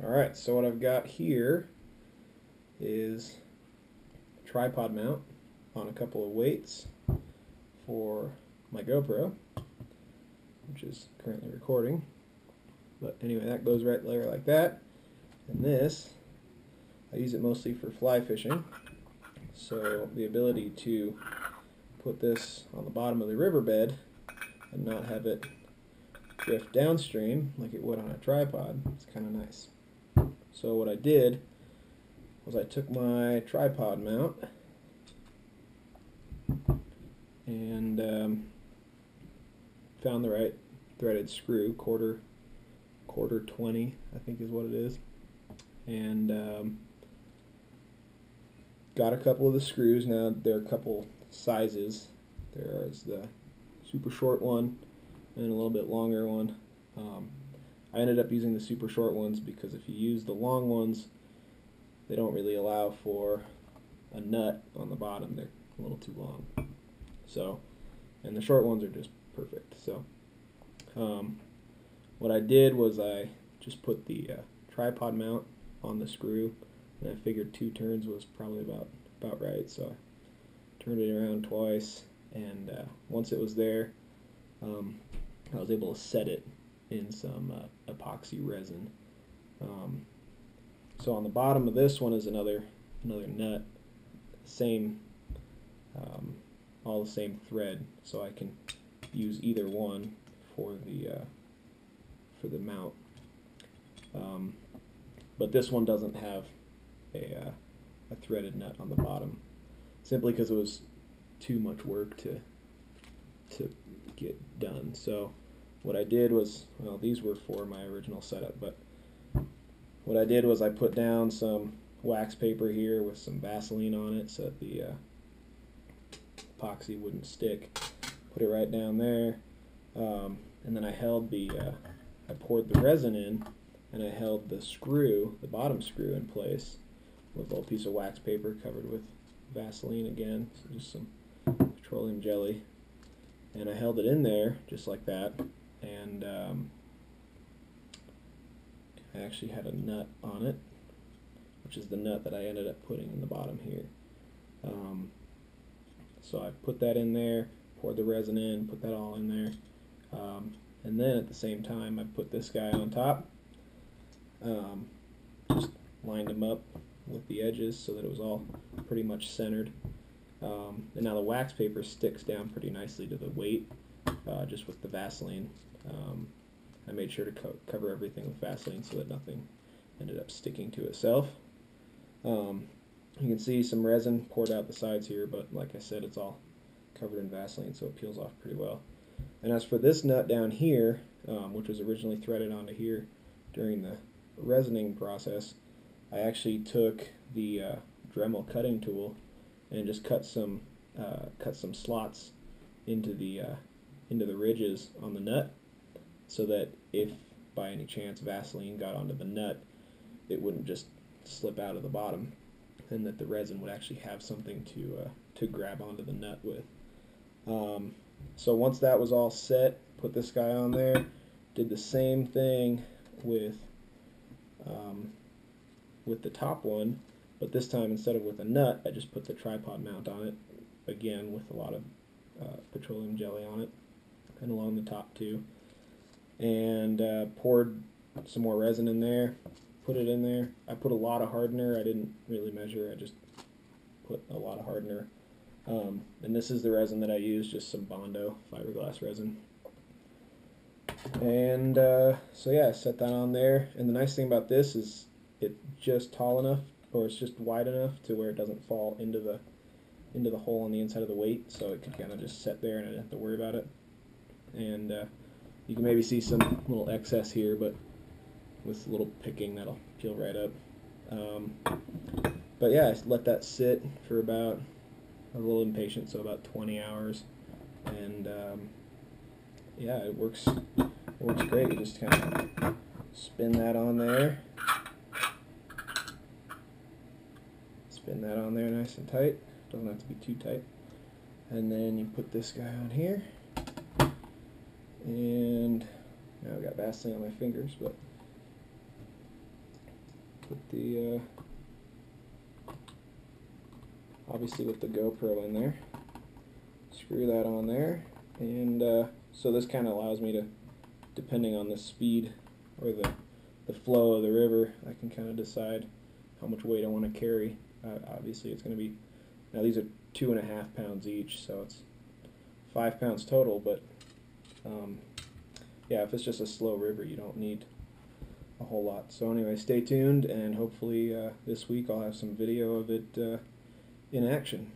Alright, so what I've got here is a tripod mount on a couple of weights for my GoPro, which is currently recording. But anyway, that goes right there like that. And this, I use it mostly for fly fishing. So the ability to put this on the bottom of the riverbed and not have it drift downstream like it would on a tripod is kind of nice. So what I did was I took my tripod mount and found the right threaded screw, quarter 20 I think is what it is, and got a couple of the screws. Now there are a couple sizes. There is the super short one and a little bit longer one. I ended up using the super short ones because if you use the long ones, they don't really allow for a nut on the bottom. They're a little too long. So, and the short ones are just perfect. So, what I did was I just put the tripod mount on the screw, and I figured 2 turns was probably about right. So I turned it around twice, and once it was there, I was able to set it in some epoxy resin. So on the bottom of this one is another nut, same, all the same thread, so I can use either one for the mount. But this one doesn't have a threaded nut on the bottom, simply because it was too much work to get done. So what I did was, well, these were for my original setup, but what I did was I put down some wax paper here with some Vaseline on it so that the epoxy wouldn't stick. Put it right down there, and then I held I poured the resin in, and I held the screw, the bottom screw, in place with a little piece of wax paper covered with Vaseline again, so just some petroleum jelly, and I held it in there just like that. And I actually had a nut on it, which is the nut that I ended up putting in the bottom here. So I put that in there, poured the resin in, put that all in there, and then at the same time I put this guy on top, just lined them up with the edges so that it was all pretty much centered. And now the wax paper sticks down pretty nicely to the weight, just with the Vaseline. I made sure to cover everything with Vaseline so that nothing ended up sticking to itself. You can see some resin poured out the sides here, but like I said, it's all covered in Vaseline, so it peels off pretty well. And as for this nut down here, which was originally threaded onto here during the resining process, I actually took the Dremel cutting tool and just cut some slots into the ridges on the nut, so that if by any chance Vaseline got onto the nut, it wouldn't just slip out of the bottom, and that the resin would actually have something to grab onto the nut with. So once that was all set, put this guy on there, did the same thing with the top one, but this time instead of with a nut, I just put the tripod mount on it, again with a lot of petroleum jelly on it, and along the top too, and poured some more resin in there, put it in there. I put a lot of hardener. I didn't really measure, I just put a lot of hardener. And this is the resin that I used, just some Bondo fiberglass resin. And so yeah, I set that on there, and the nice thing about this is it's just tall enough, or it's just wide enough to where it doesn't fall into the hole on the inside of the weight, so it can kind of just sit there and I didn't have to worry about it. And you can maybe see some little excess here, but with a little picking that'll peel right up. But yeah, I let that sit for about, a little impatient, so about 20 hours, and yeah, it works great. You just kind of spin that on there, nice and tight. Doesn't have to be too tight. And then you put this guy on here, and now I've got Vaseline on my fingers, but Put the obviously with the GoPro in there. Screw that on there, and so this kind of allows me to, depending on the speed or the flow of the river, I can kind of decide how much weight I want to carry. Obviously it's going to be, now these are 2.5 pounds each, so it's 5 pounds total, but yeah, if it's just a slow river, you don't need a whole lot. So anyway, stay tuned, and hopefully this week I'll have some video of it in action.